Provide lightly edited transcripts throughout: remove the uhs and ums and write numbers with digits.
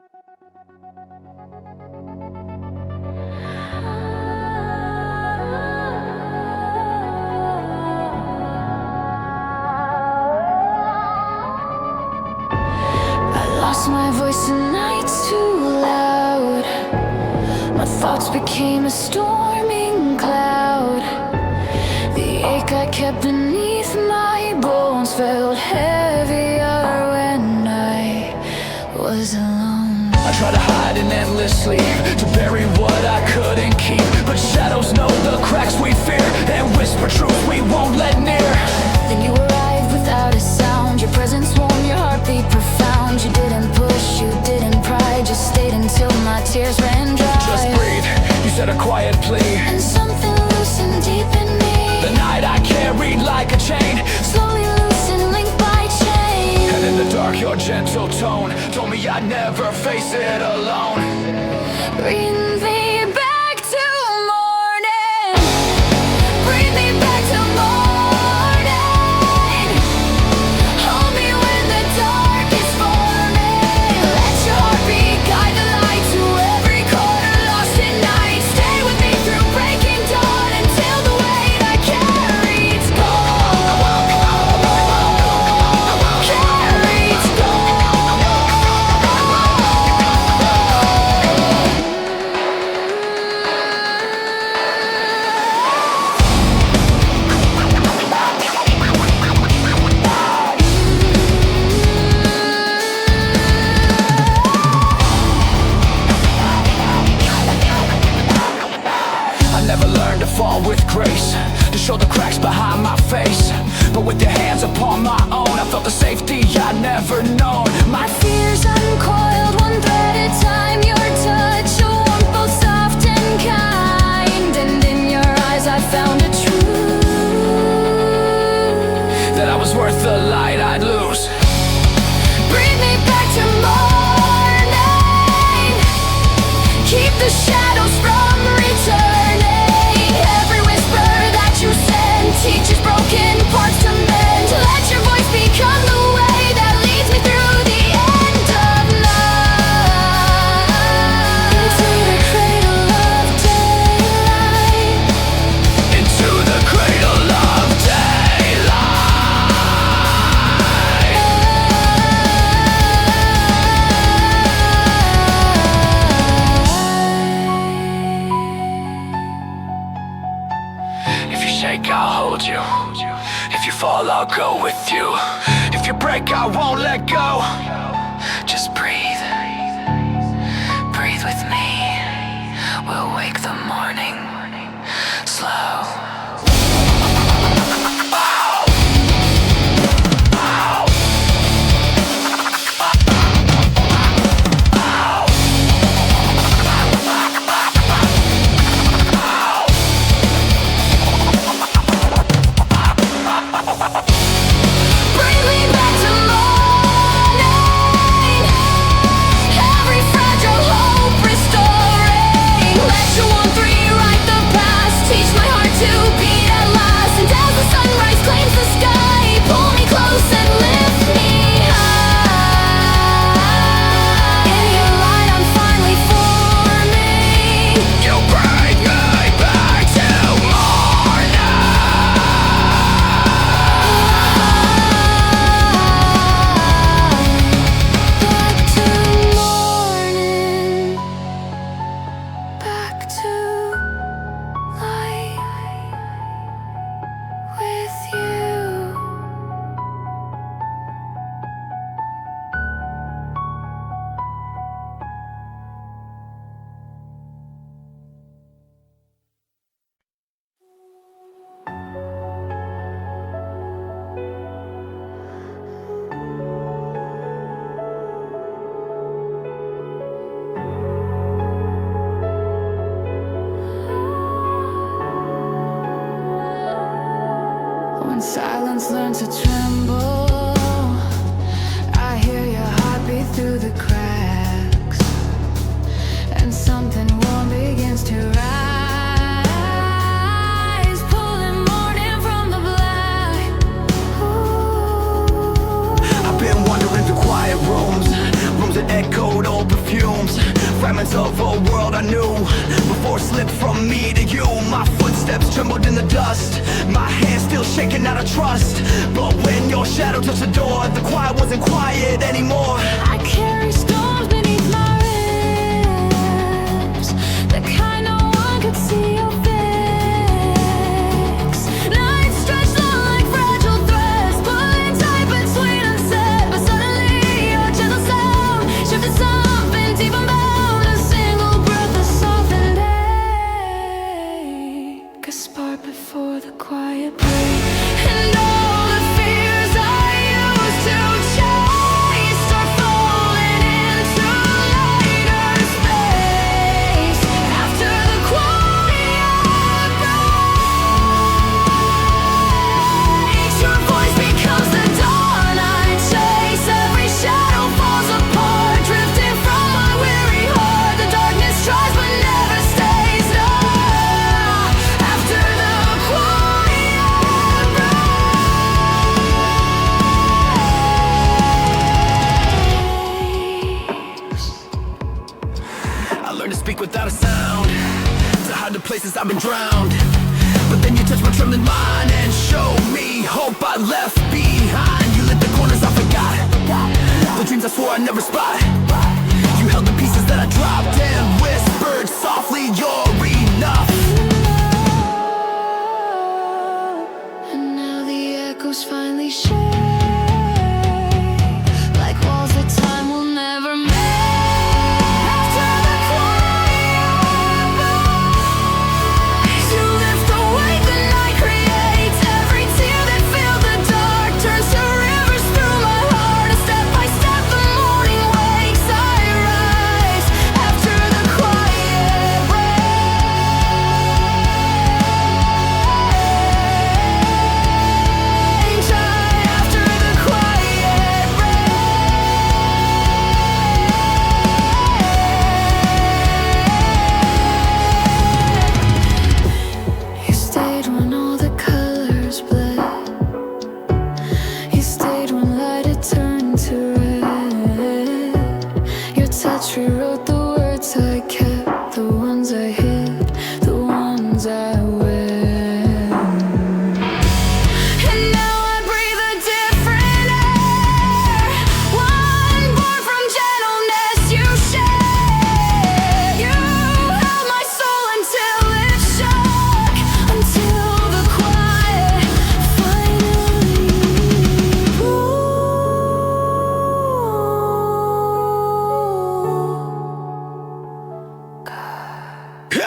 Lost my voice and nights too loud. My thoughts became a storming cloud. The ache I kept beneath my bones felt heavier when I was alone. I tried to hide in endless sleep, to bury what I couldn't keep. But shadows know the cracks we fear, and whisper truth we won't let near. Then you arrived without a sound. Your presence warm, your heartbeat profound. You didn't push, you didn't pry, just stayed until my tears ran dry. Just breathe, you said a quiet plea, and something loosened deep in me. The night I carried like a chain, slowly loosened, link by chain. And in the dark your gentle tone told me I'd never face it alone. Breathe me back to morning. Breathe me back to morning. Hold me when the dark is forming. Let your heartbeat guide the light to every corner lost at night. Stay with me through breaking dawn until the weight I carry's gone. Carry's gone. I never learned to fall with grace, to show the cracks behind my face. But with your hands upon my own, I felt the safety I'd never known. My fears uncoiled one thread at a time. Your touch, a warmth both soft and kind. And in your eyes I found a truth, that I was worth the light I'd lose. breathe me back to morning. Keep the shadows from returning. Every whisper that you send teaches broken parts to mend. Let your voice become the way that leads me through the end of night. Into the cradle of daylight. Into the cradle of daylight. If you shake, I'll hold you. If you fall, I'll go with you. If you break, I won't let go. Just breathe. Breathe with me. We'll wake the morning slow. Bring me back to morning. Every fragile hope restoring. Let your warmth rewrite the past. Teach my heart to beat at last. And as the sunrise claims the sky, pull me close and lift me high. In your light I'm finally forming. You bring me back to Back to light with you. When silence learns to tremble, I hear your heartbeat through the cracks, and something warm begins to rise, pulling morning from the black. Ooh. I've been wandering through quiet rooms that echoed old perfume. fragments of a world I knew before it slipped from me to you. My footsteps trembled in the dust, my hands still shaking out of trust. But when your shadow touched the door, the quiet wasn't quiet anymore. I carry storms beneath my ribs, the kind no one could see or fix. Nights stretched long like fragile threads, pulling tight between unsaid. But suddenly your gentle sound shifted something deep unbound. A single breath of softened ache, a spark before the quiet break. And all the fears I used to chase start falling into lighter space. After the quiet breaks, your voice becomes the dawn I chase. Every shadow falls apart, drifting from my weary heart. The darkness tries but never stays. No, after the quiet breaks. I learned to speak without a sound, to hide the places I've been drowned. But then you touched my trembling mind and showed me hope I left behind. You lit the corners I forgot, the dreams I swore I'd never spot. You held the pieces that I dropped and whispered softly, you're enough. And now the echoes finally shake, like walls that time will never make. After the quiet breaks, you lift the weight the night creates. Every tear that filled the dark turns to rivers through my heart. And step by step the morning wakes. I rise after the quiet breaks. After the quiet breaks. You stayed when all the colors bled. You stayed when light had turned to red. Your touch rewrote the words I kept, the ones I hid, the ones I wear. And now I breathe a different air, one born from gentleness you shared. You held my soul until it shook, until the quiet finally broke.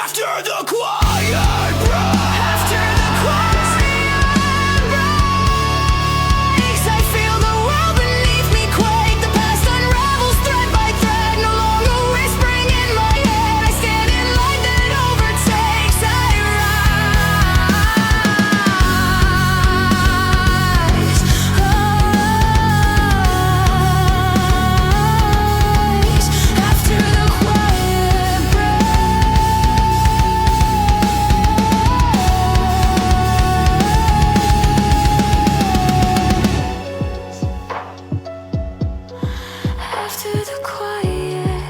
After the quiet break, After the quiet breaks, I feel the world beneath me quake. The past unravels thread by thread, no longer whispering in my head. I stand in light that overtakes. I rise after the quiet breaks. After the quiet,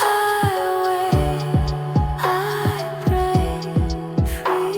I wait, I break free.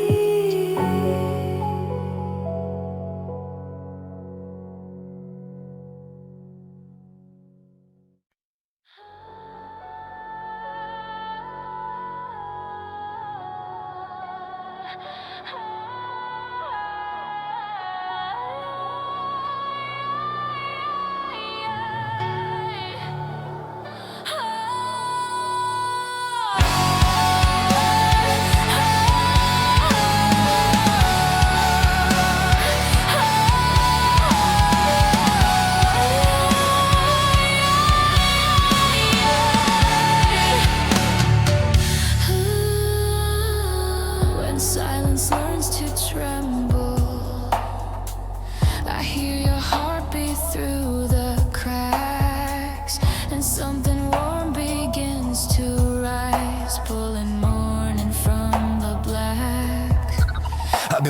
When silence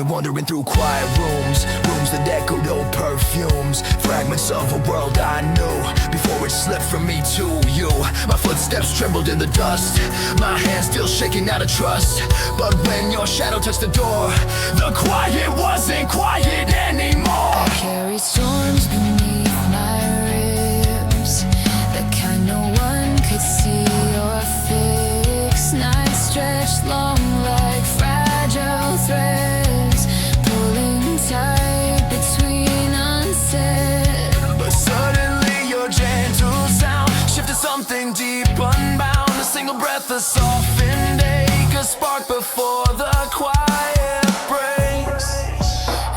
been wandering through quiet rooms, rooms that echoed old perfumes, fragments of a world I knew before it slipped from me to you. My footsteps trembled in the dust, my hands still shaking out of trust. But when your shadow touched the door, the quiet wasn't quiet anymore. I carry storms beneath my ribs, the kind no one could see or fix. Nights stretched long like fragile threads, pulling tight between unsaid. But suddenly your gentle sound shifted something deep, unbound. A single breath, a softened ache, a spark before the quiet breaks.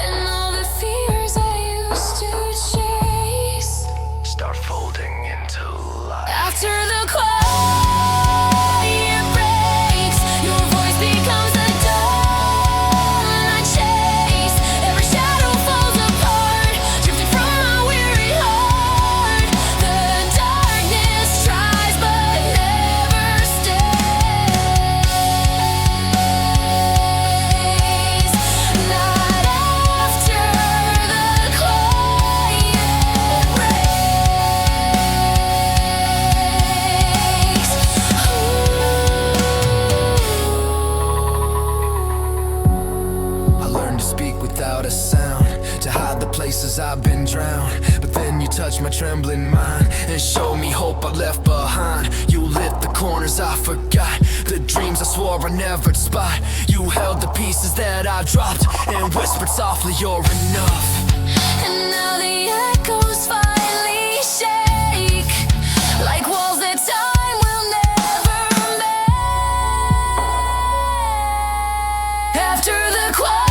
And all the fears I used to chase Start folding into life. after the quiet breaks. Your voice becomes the dawn I chase. Every shadow falls apart, drifting from my weary heart. The darkness tries but never stays. Not after the quiet breaks. I learned to speak without a sound, to hide the places I've been drowned. But then you touched my trembling mind and showed me hope I left behind. You lit the corners I forgot, the dreams I swore I never'd spot. You held the pieces that I dropped and whispered softly, you're enough. And now the echoes finally shake, like walls that time will never make. After the quiet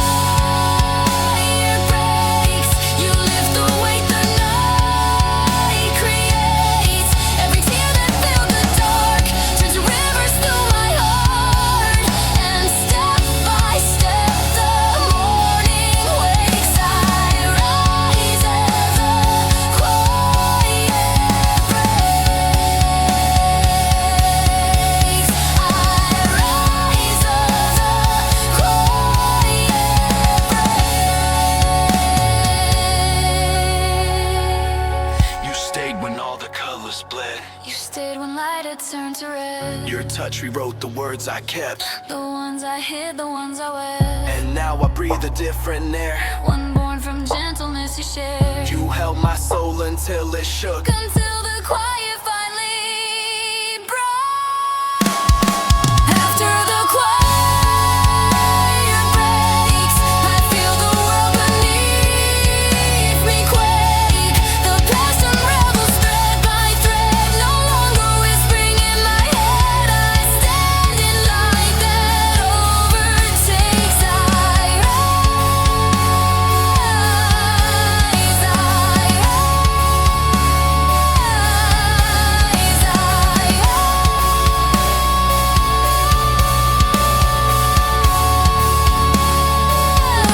breaks, you lift the weight the night creates. Every tear that filled the dark turns to rivers through my heart. And step by step the morning wakes. I rise as the quiet breaks. I rise as the quiet breaks. You stayed when all the colors bled. You stayed when light had turned to red. Your touch rewrote the words I kept, The ones I hid, the ones I wear. and now I breathe a different air. One born from gentleness you shared. You held my soul until it shook. Until the quiet finally broke. After the quiet breaks, I feel the world beneath me quake. The past unravels thread by thread, no longer whispering in my head. I stand in light that overtakes. I rise,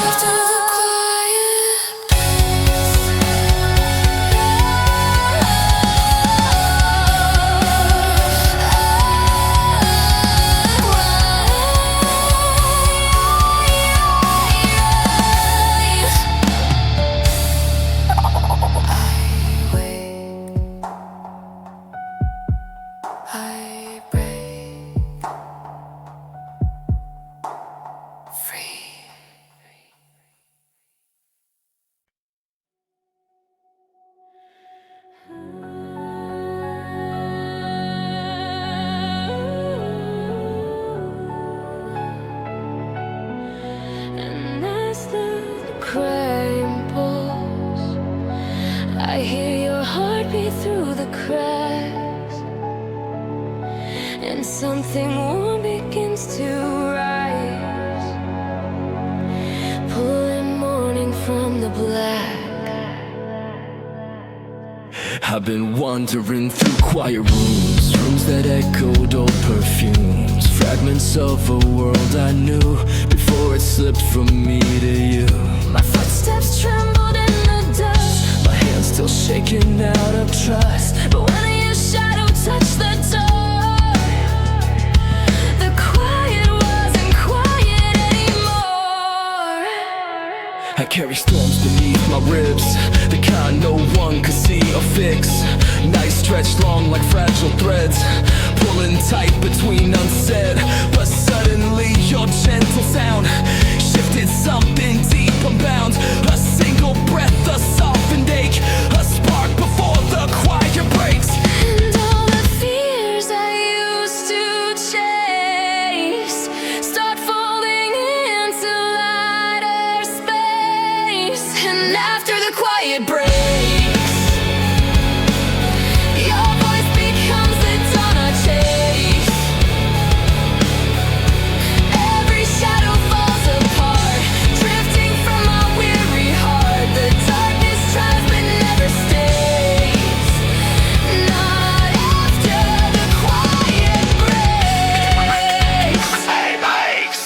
after the I break free. And as the crime pulls, I hear your heartbeat through the cracks, and something warm begins to rise, pulling morning from the black. I've been wandering through quiet rooms, rooms that echoed old perfumes, fragments of a world I knew before it slipped from me to you. My footsteps trembled in the dust, My hands still shaking out of trust. but when your shadow touched the door, the quiet wasn't quiet anymore. Fiery storms beneath my ribs, the kind no one could see or fix. Nights stretched long like fragile threads, pulling tight between unsaid. But suddenly your gentle sound shifted something deep unbound. A single breath, a softened ache, a spark before the quiet breaks. And all the fears I used to chase start falling into lighter space. And after the quiet breaks, your voice becomes the dawn I chase. Every shadow falls apart, drifting from my weary heart. The darkness tries but never stays. Not after the quiet breaks. Hey, breaks.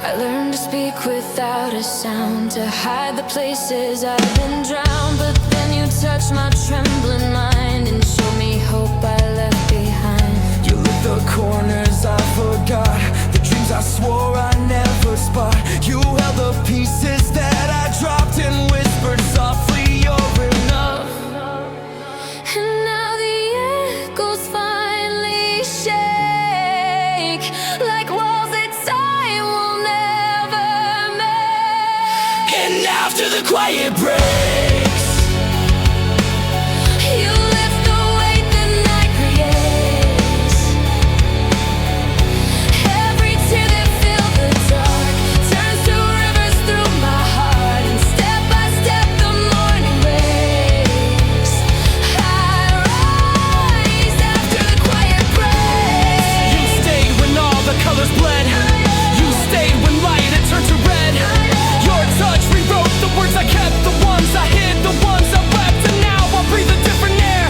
I learned to speak without a sound, to hide the places I've been drowned. But then you touched my trembling mind and showed me hope I left behind. You lit the corners I forgot, the dreams I swore I never spot. You held the pieces that I dropped and whispered softly, you're enough. And now the echoes finally shake, like walls that time will never make. And after the quiet breaks, You lift the weight the night creates. Every tear that filled the dark turns to rivers through my heart. And step by step the morning breaks. I rise after the quiet breaks. you stayed when all the colors bled. You stayed when light had turned to red. Your touch rewrote the words I kept, the ones I hid, the ones I wept. And now I breathe a different air,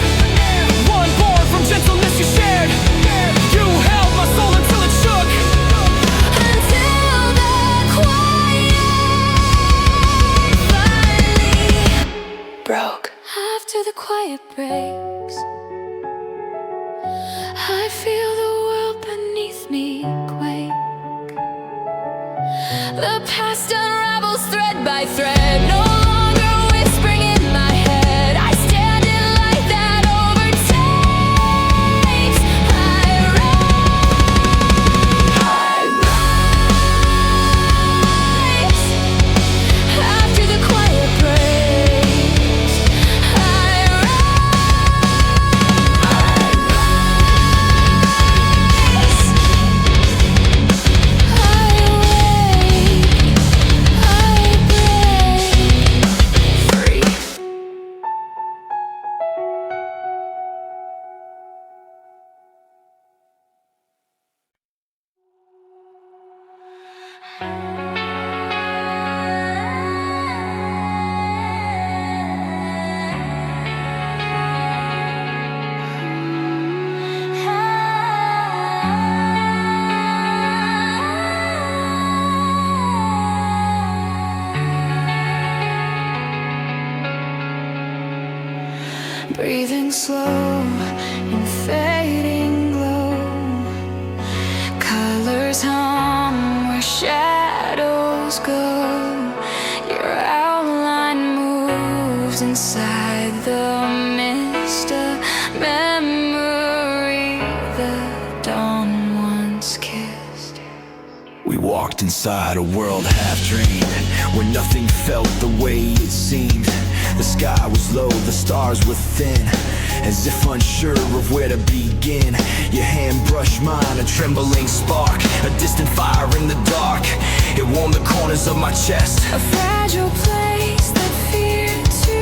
one born from gentleness you shared. You held my soul until it shook. Until the quiet finally Broke. after the quiet breaks, I feel the world beneath me quake. The past unravels thread by thread, no longer whispering in my head. I stand in light that overtakes. I rise after the quiet breaks. I rise. I wake. I break free. Breathing slow in fading glow, colors hum where shadows go. Your outline moves inside the mist, a memory the dawn once kissed. We walked inside a world half dreamed, where nothing felt the way it seemed. The sky was low, the stars were thin, as if unsure of where to begin. Your hand brushed mine, a trembling spark, a distant fire in the dark. It warmed the corners of my chest. A fragile place that feared to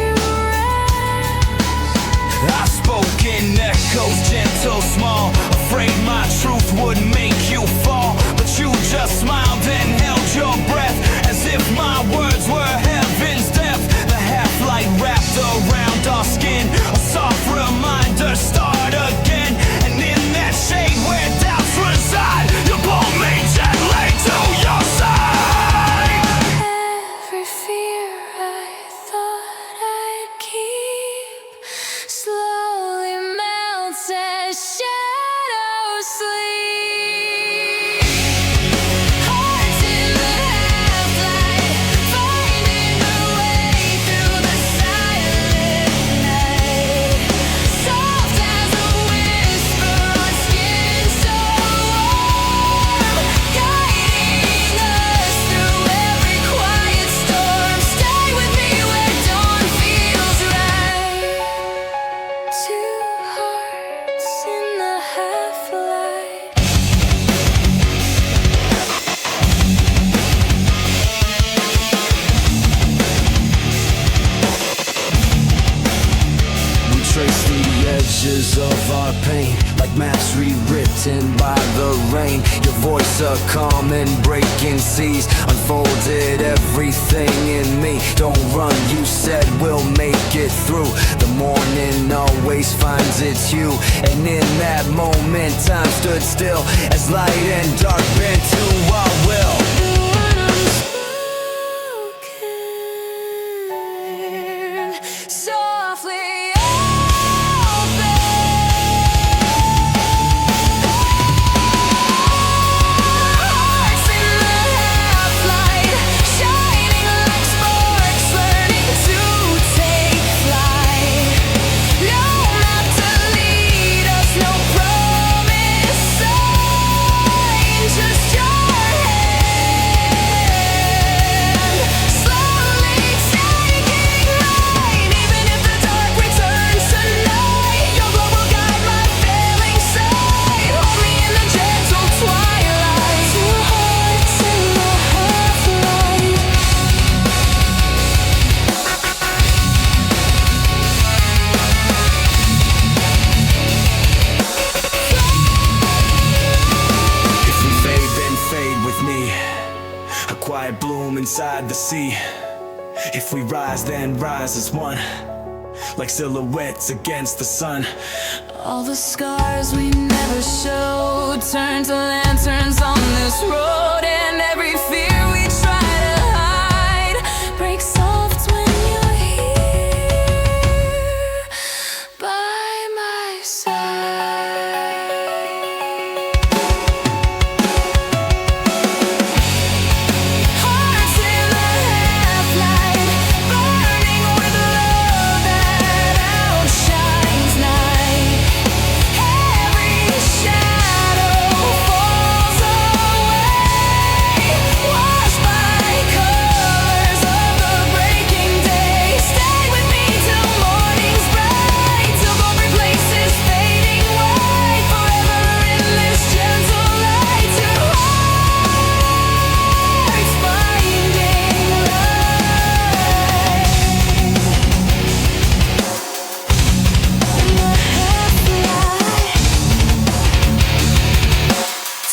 rest. I spoke in echoes, gentle, small, afraid my truth would make you fall. But you just smiled and held your breath, as if my words were heaven's depth. The half-light wrapped around our skin, a soft reminder, start again. And in that shade where doubts reside, you pull me gently to your side. Every fear I thought I'd keep slowly melts as shadows. sleep. Hearts in the half-light, finding their way through the silent night. Soft as a whisper on skin so warm, guiding us through every quiet storm. Stay with me where dawn feels right. Two hearts in the half-light. We trace the edges of our pain like maps rewritten by the rain. Your voice a calm and breaking seas unfolded everything in me. Don't run, you said we'll make it through. The morning always finds its hue, and in that moment time stood still as light and dark bent to our will. Softly hearts in the half-light, shining like sparks, learning to take flight. No map to lead us, no promise sign, just your hand, slowly taking mine. Even if the dark returns tonight, your glow will guide my failing sight. Hold me in the gentle twilight. Two hearts in the half-light. If we fade, then fade with me, a quiet bloom inside the sea. If we rise, then rise as one, like silhouettes against the sun. All the scars we never showed turn to lanterns on this road, and every fear we try to hide breaks soft when you're here by my side. Hearts in the half-light, burning with love that outshines night. Every shadow falls away, washed by colors of the breaking day. Stay with me till morning's bright, till gold replaces fading white. Forever in this gentle light, two hearts finding light. In the half-light,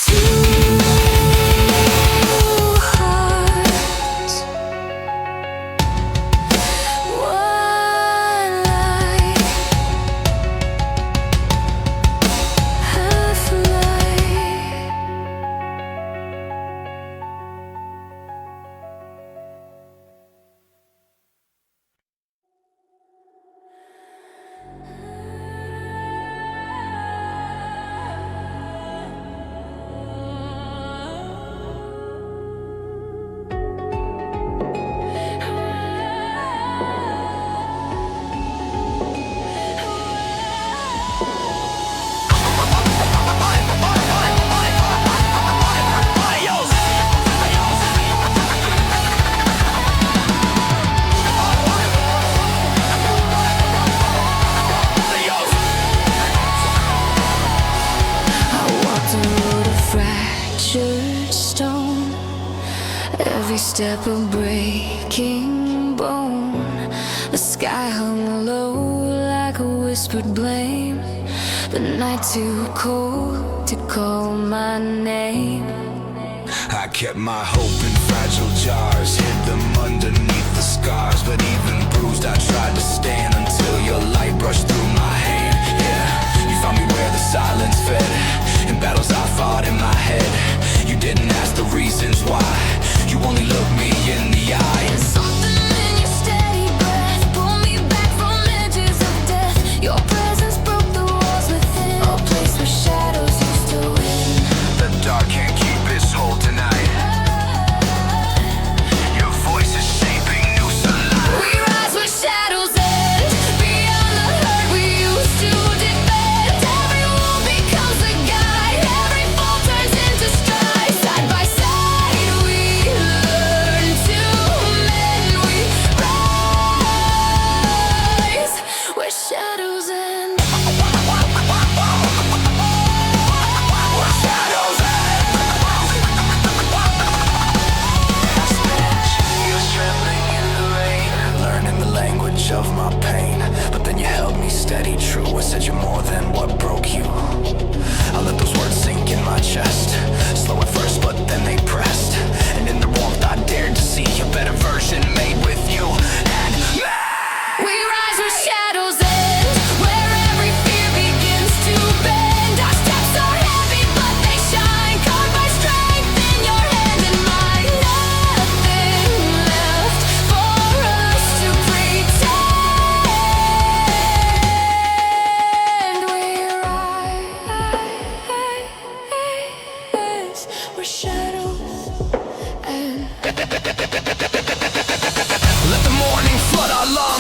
two hearts, one light, half-light. I walked a road of fractured stone, every step a breaking bone. The sky hung low like a whispered blame, the night too cold to call my name. I kept my hope in fragile jars, hid them underneath the scars. But even bruised, I tried to stand until your light brushed through my hand. Yeah, you found me where the silence fed, in battles I fought in my head. You didn't ask the reasons why, you only looked me in the eye. Something in your steady breath pulled me back from edges of death. Your presence broke the walls within, a place where shadows used to win.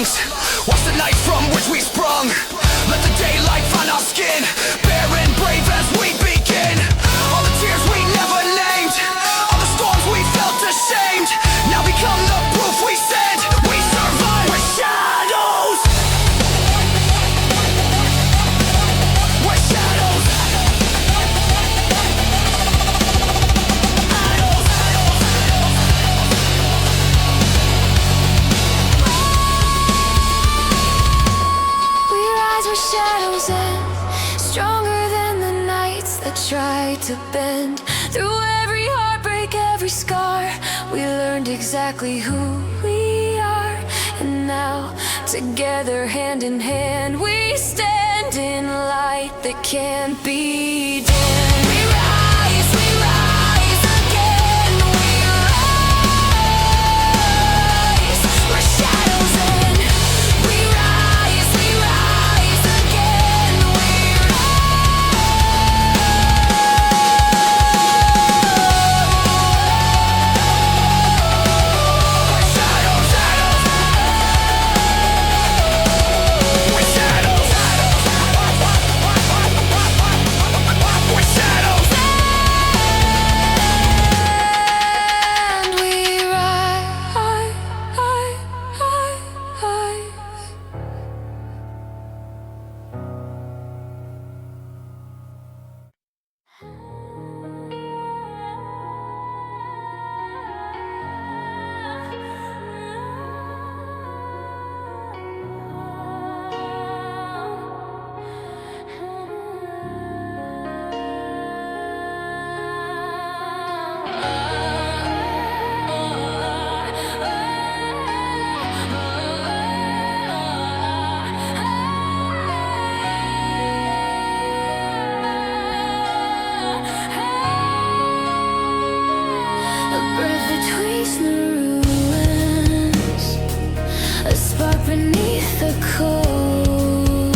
lungs. Watch the night from which we sprung. Let the daylight find our skin. Bare and brave as we begin. All the tears we never named, all the storms we felt ashamed, now become the proof we send. We survive. We're shadows. We're shadows. We rise with shadows and stronger than the nights that try to bend. Through every heartbreak, every scar, we learned exactly who we are. And now, together, hand in hand, we stand in light that can't be dimmed. We rise again. We rise. We're shadows and we rise again. We a breath between the ruins, a spark beneath the cold.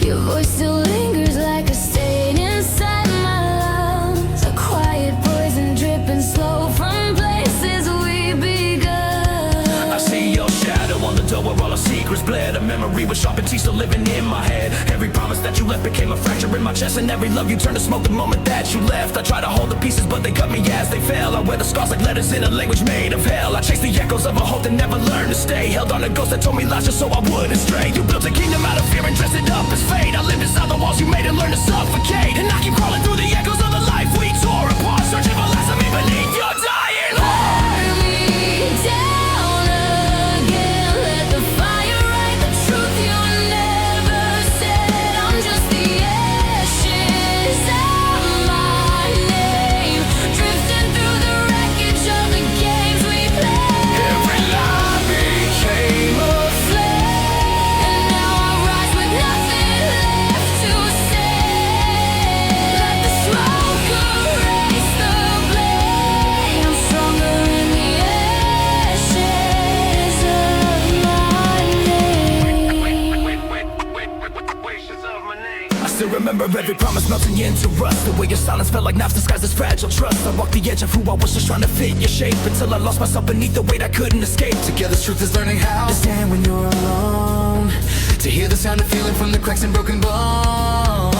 Your voice still lingers like a stain inside my lungs, a quiet poison dripping slow from places we begun. I see your shadow on the door where all our secrets bled. A memory with sharpened teeth still living in my head. Every promise that you left became a fracture in my chest, and every love you turned to smoke the moment that you left. I tried to hold the pieces, but they cut me as they fell. I wear the scars like letters in a language made of hell. I chased the echoes of a hope that never learned to stay. Held on to ghosts that told me lies just so I wouldn't stray. You built a kingdom out of fear and dressed it up as fate. I lived inside the walls you made and learned to suffocate. And I keep crawling through the echoes of the life we tore apart, searching for less of me beneath your dying heart. Burn me down again. Let the fire write the truth you never said. I'm just the ashes of my name, drifting through the wreckage of the games we played. Every lie became a And now I rise with nothing left to say. Let the smoke erase the blame. I'm stronger in the ashes of my name. I still remember every promise melting into rust. The way your silence felt like knives disguised as fragile trust. I walked the edge of who I was, just trying to fit your shape, until I lost myself beneath the weight I couldn't escape. Together's truth is learning how to stand when you're alone, to hear the sound of feeling from the cracks and broken bones.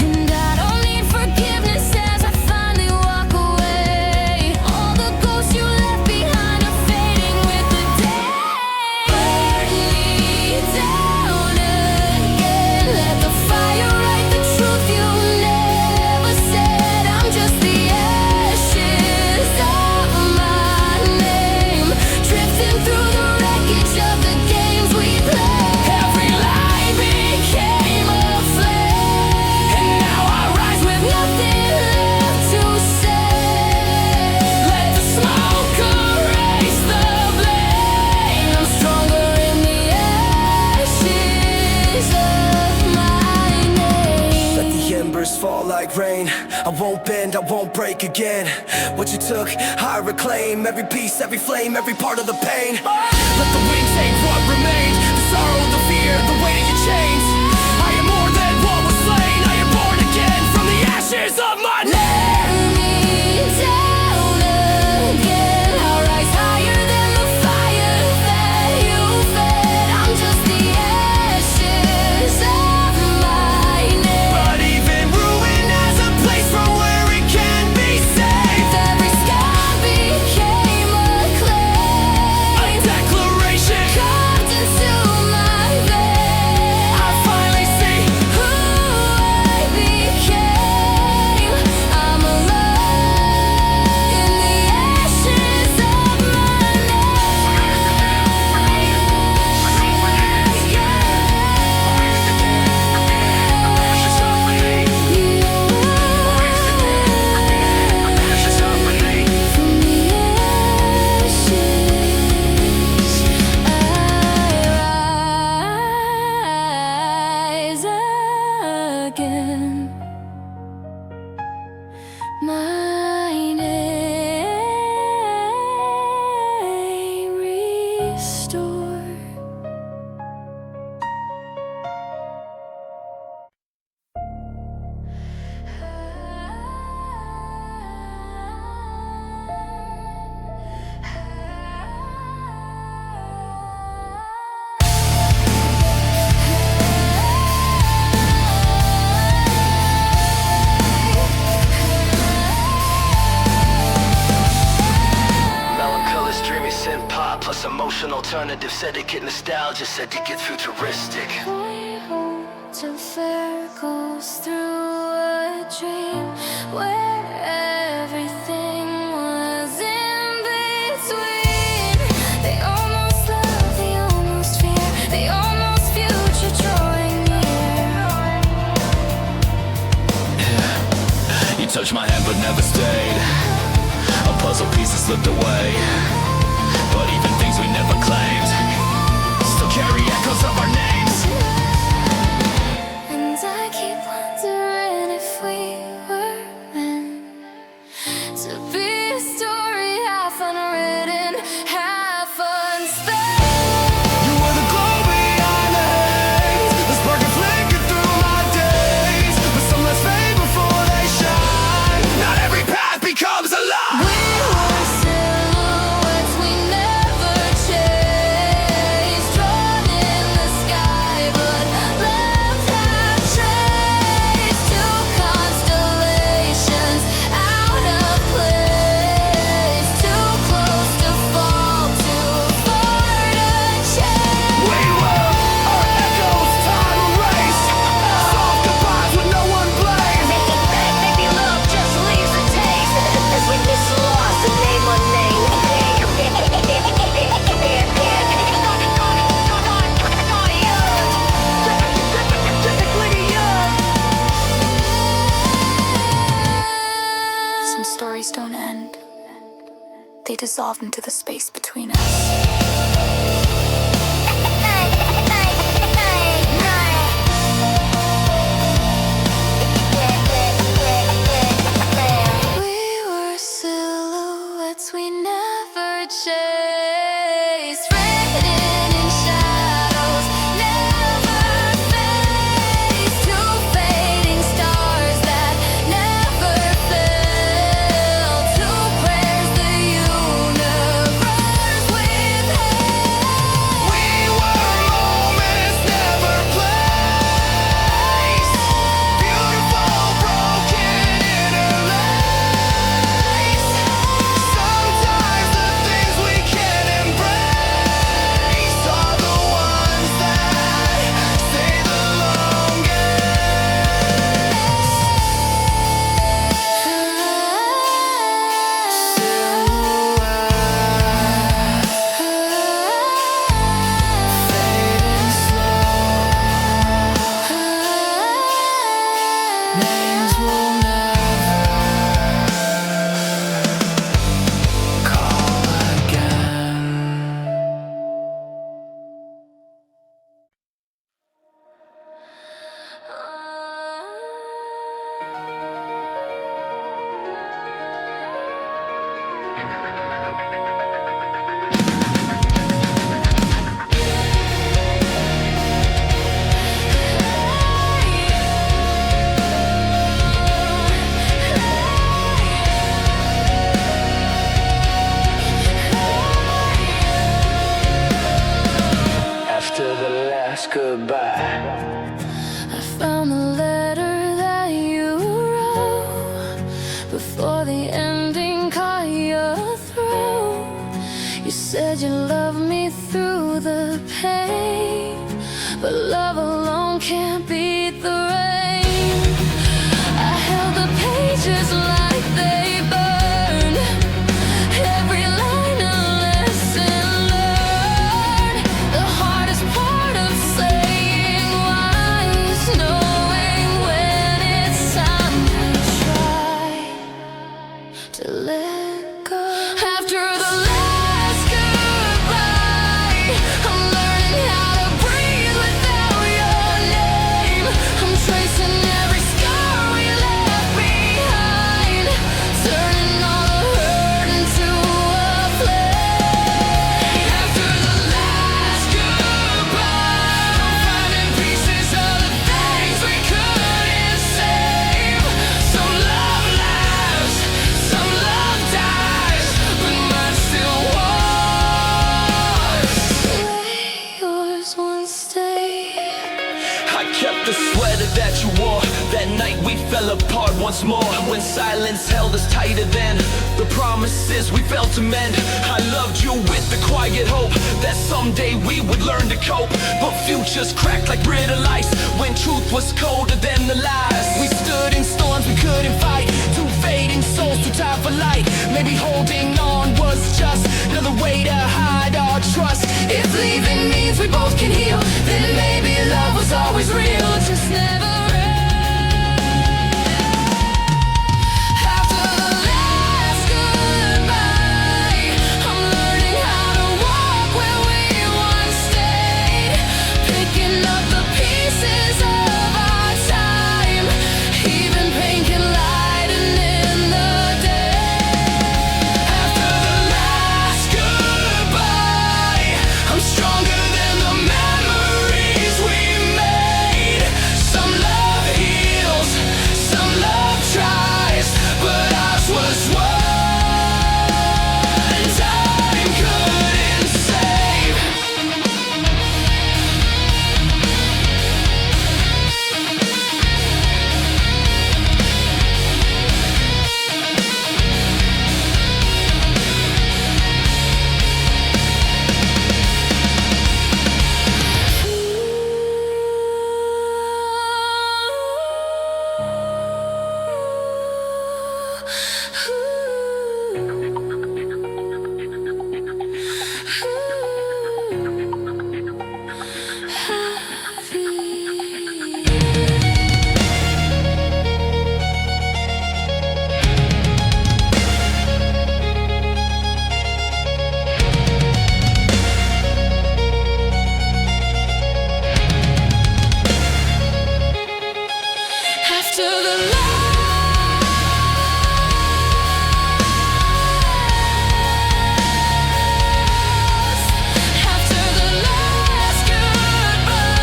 And I don't need forgiveness as I finally walk away. All the ghosts you left behind are fading with the day. Burn me down again. Let the fire write the truth you never said. I'm just the ashes of my name, drifting through the wreckage of the games we played. Every lie became a flame, and now I rise with Nothing left to say. Let the smoke erase the blame. I'm stronger in the ashes of my name. Let the embers fall like rain. I won't bend, I won't break again. What you took, I reclaim. Every piece, every flame, every part of the pain. Let the wind take what remains. The sorrow, the fear, the weight of your chains. I am more than what was slain. I am born again from the ashes of my name. Burn me down again. I'll rise higher than alternative. Said to get nostalgia, said to get futuristic. My hopes and fear goes through a dream where everything was in between. They almost love, they almost fear, they almost future drawing near. You touched my hand but never stayed. A puzzle piece that slipped away. But even things we never claimed still carry echoes of our names. And I keep wondering if we were meant to be a story half unwritten, half unspoken. You were the glow behind the haze, the spark that flickered through my days. But some must fade before they shine. Not every path becomes a lie. We were silhouettes we never chased, drawn in the sky but left half traced. Two constellations out of place, too close to fall, too far to chase. We were our echoes, time erased. Soft goodbyes with no one blamed. Making back, maybe love just leaves a taste as we miss lost and name unnamed. Some stories don't end. They dissolve into the space between us. We were silhouettes we never chased, written in shadows, never faced. Two fading stars that never fell, two prayers the universe withheld. We were moments never placed. Beautiful, broken interlace. Sometimes the things we can't embrace are the ones that stay the names will never call again. After the last goodbye, I found the letter that you wrote before the ending caught your throat. You said you loved me through the pain, but love alone can't beat the rain. I held the pages like they burned, every line a lesson learned. The hardest part of saying why is knowing when it's time to try to let go. After the last goodbye, I'm learning how to breathe without your name. you wore. That night we fell apart once more, when silence held us tighter than the promises we failed to mend. I loved you with the quiet hope that someday we would learn to cope, but futures cracked like brittle ice when truth was colder than the lies. We stood in storms we couldn't fight, two fading souls, too tired for light. Maybe holding on was just another way to hide our trust. If leaving means we both can heal, then maybe love was always real, just never end. After the last goodbye, I'm learning how to walk where we once stayed, picking up the pieces of our time. Even pain can lighten in the day. After the last goodbye, I'm stronger than the memories we made. Some love heals, some love tries, but ours was one time couldn't save. After the last goodbye,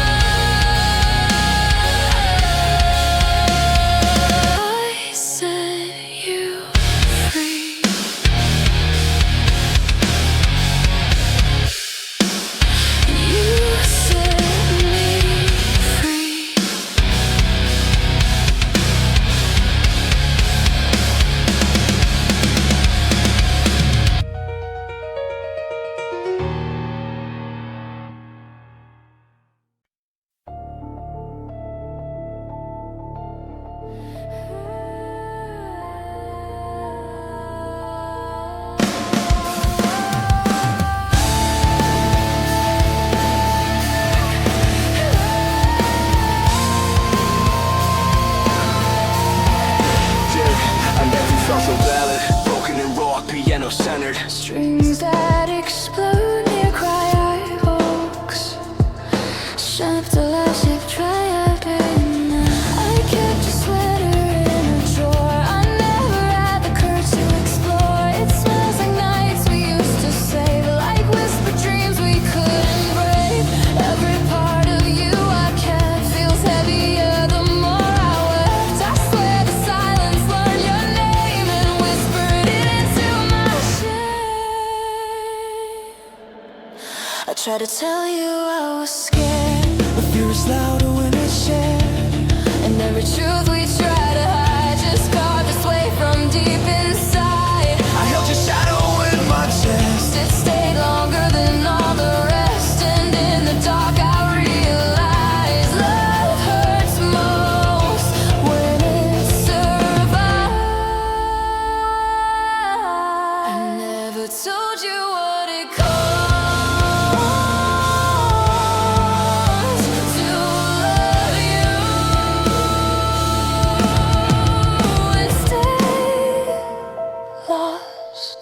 I set you free. You set me free. So ballad, broken and raw, piano centered. Strings that explode near cry eyeballs. Shaft the last ship triumphant. I kept your sweater in a drawer. I never had the courage to explore. It smells like nights we used to save, like whispered dreams we couldn't break. Every part of you I kept feels heavier the more I wept. I swear the silence learned your name and whispered it into my shame. I tried to tell you I was scared, But fear is louder when it's shared. and every truth we try to hide just carved its way from deep inside. I held your shadow in my chest. It stayed longer than all the rest, and in the dark I realized love hurts most when it survives. I never told you what it costs to love you and stay lost.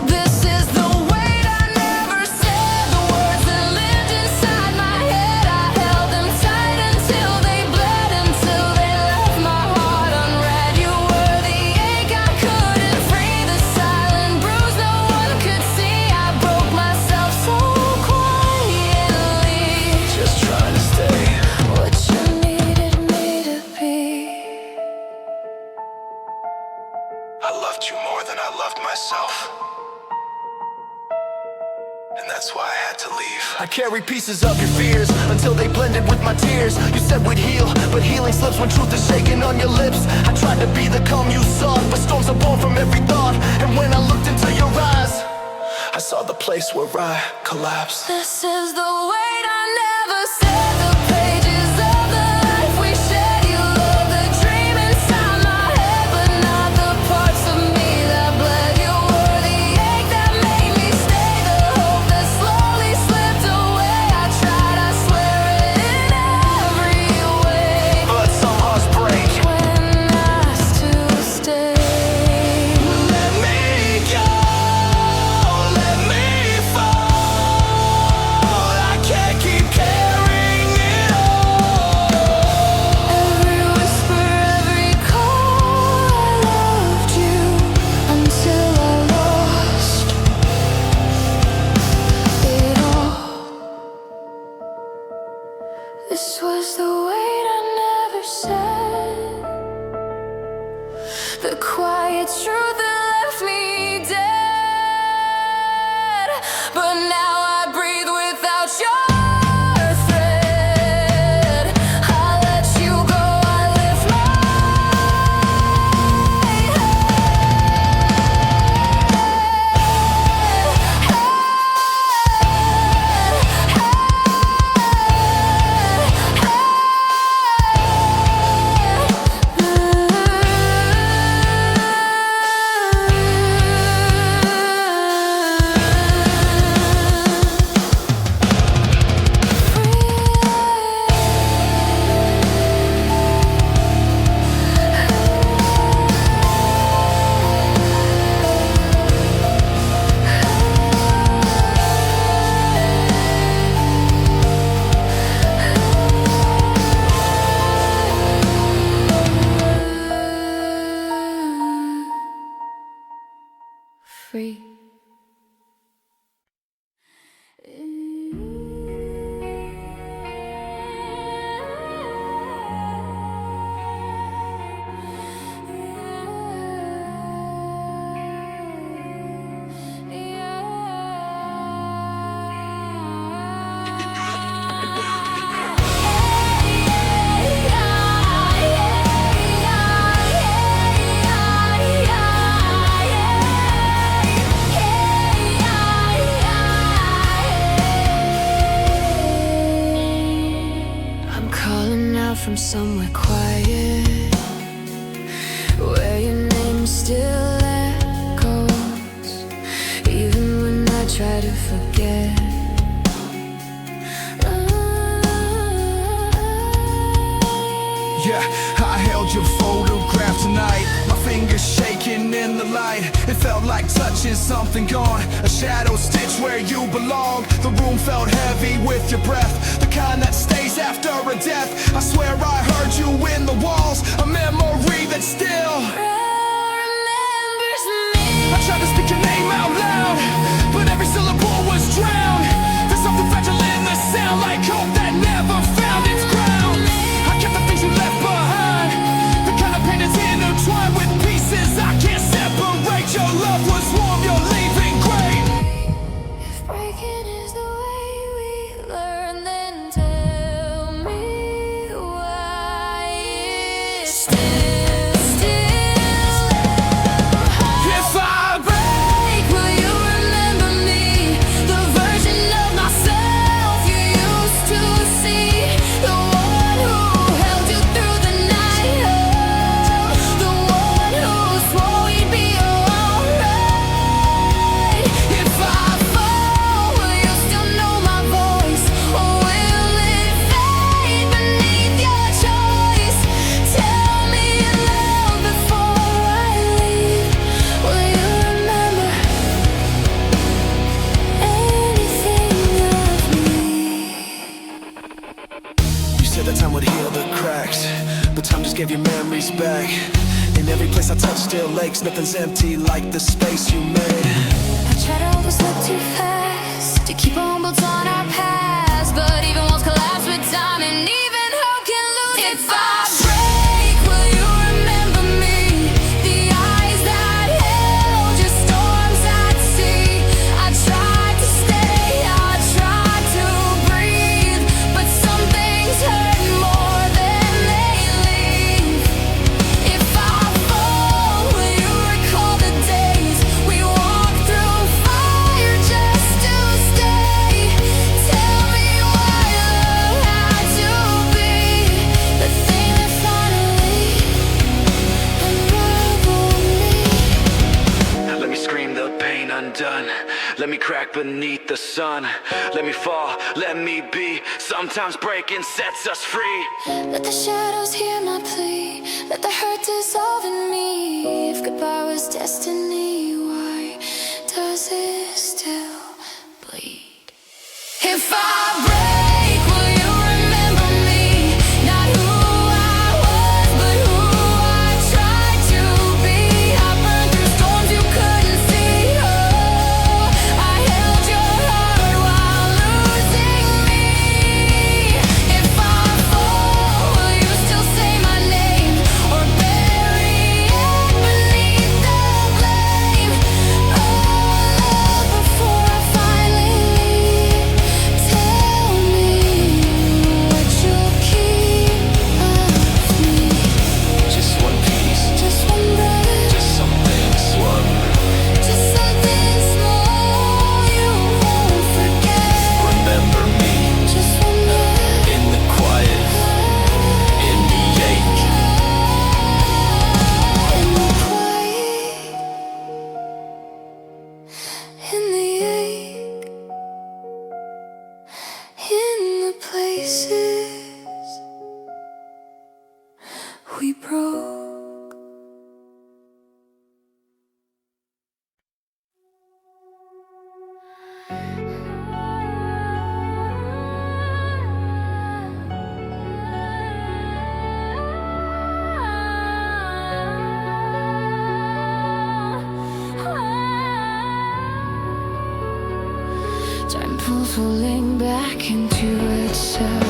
This is the weight I never said, the words that lived inside my head. I held them tight until they bled, until they left my heart unread. You were the ache I couldn't free, the silent bruise no one could see. I broke myself so quietly, Just trying to stay. what you needed me to be. I loved you more than I loved myself, and that's That's why I had to leave. I carried pieces of your fears until they blended with my tears. You said we'd heal, but healing slips when truth is shaking on your lips. I tried to be the calm you sought, but storms are born from every thought. And when I looked into your eyes, I saw the place where I collapsed. This is the weight I never said. The pages of the life we shared. You love the dream inside my head, but not the parts of me that bled. You were the ache that made me stay, the hope that slowly slipped away. I tried, I swear it, in every way, But some hearts break when asked to stay. Let me go, let me fall. I can't keep carrying it all. Every whisper, every call, I loved you until I lost it all. This was the weight I never said, the quiet truth that left me dead. But now I breathe without your thread. I let you go, I lift my free. I'm calling out from somewhere quiet, where your name still echoes, even when I try to forget. Yeah, I held your photograph tonight, my fingers shaking in the light. It felt like touching something gone, a shadow stitch where you belong. The room felt heavy with your breath, the kind that stays after a death. I swear I heard you in the walls, a memory that still Remembers me. I tried to speak your name out loud, but every syllable was drowned. There's something fragile in the sound, like hope that never found its ground. I kept the things you left behind, the kind of pain that's intertwined with pieces I can't separate. Your love was warm, you're leaving great. If breaking is the way we learn, then tell me why it's still If I break. Will you remember me? The version of myself you used to see, the one who held you through the night, the one who swore we'd be alright. If I fall, will you still know my voice, or will it fade beneath your choice? Tell me loud before I leave. Will you remember anything of me? You said that time would heal the cracks, but time just gave your memories back. In every place I touch still aches, nothing's empty like the space you made. I try to always look too fast, to keep on built on our past, but even walls collapse with time, and even hope can lose its fire. If I break, will you remember me? The eyes that held your storms at sea. I tried to stay, I Let me crack beneath the sun. Let me fall, let me be. Sometimes breaking sets us free. Let the shadows hear my plea. Let the hurt dissolve in me. If goodbye was destiny, why does it still bleed? If I break, will you remember me? Not who I was, but who I tried to be. I burned through storms you couldn't see. Oh, I held your heart while losing me. If I fall, will you still say my name? Or bury it beneath the blame? Oh, before I finally leave, tell me what you'll keep of me. Just one piece, Just one breath, just something swung. just something small you won't forget. Remember me Just one breath, in the quiet, in the ache. in the quiet, in the ache, in the places we broke. Time pulls falling back into itself.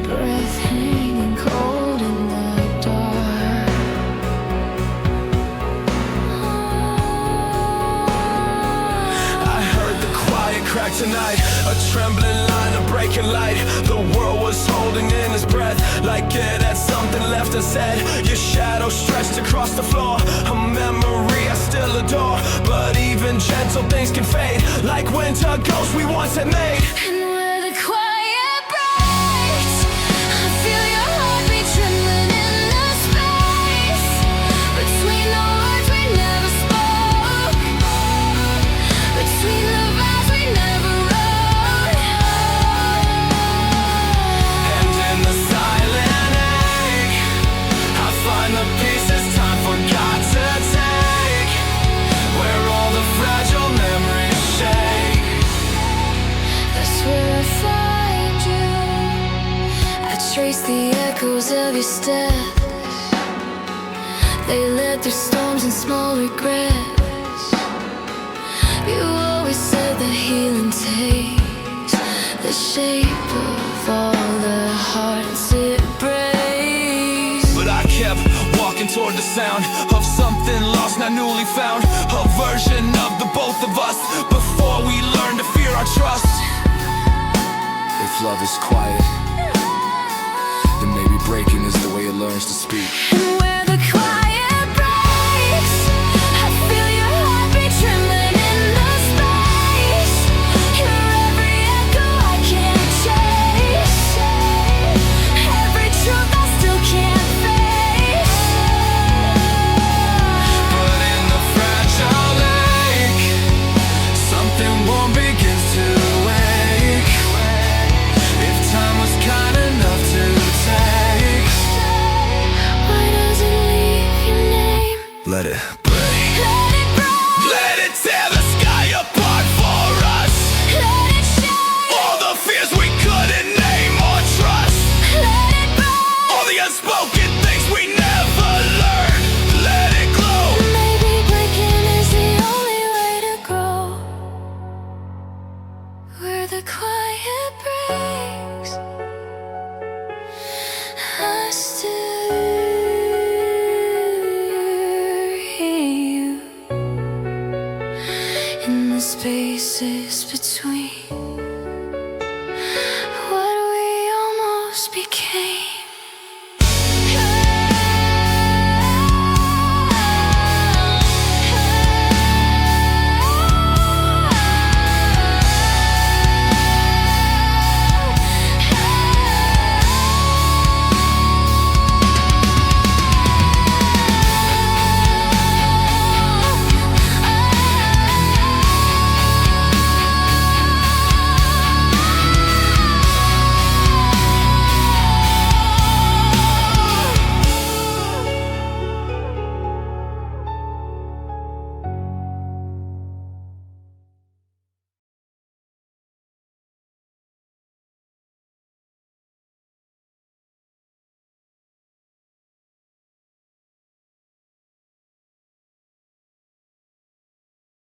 Breath hanging cold in the dark. I heard the quiet crack tonight, a trembling line, a breaking light. The world was holding in its breath, like it had something left unsaid. Your shadow stretched across the floor, a memory I still adore. But even gentle things can fade, like winter ghosts we once had made. And where the quiet breaks, I feel your heartbeat trembling in the space between the words we never spoke, between the vows we never wrote. And in the silent ache, I find the pieces time forgot to take, where all the fragile memories shake. That's where I find you. I trace the echoes of your steps. They led through storms and small regrets. You always said that healing takes the shape of all the hearts it breaks. But I kept walking toward the sound of something lost, not newly found. A version of the both of us, before we learn to fear our trust. If love is quiet, then maybe breaking is the way it learns to speak. And where the quiet breaks, I feel your heartbeat trembling in the space. You're every echo I can't chase, every truth I still can't face. But in the fragile lake, something warm begins to wake. If time was kind enough to take, Why does it leave your name? let it break. Let it break, Let it tear the sky apart for us. let it shine, All the fears we couldn't name or trust. let it burn. All the unspoken things we never learned. Let it glow. Maybe breaking is the only way to grow. Where the quiet breaks, I still hear you in the spaces between what we almost became.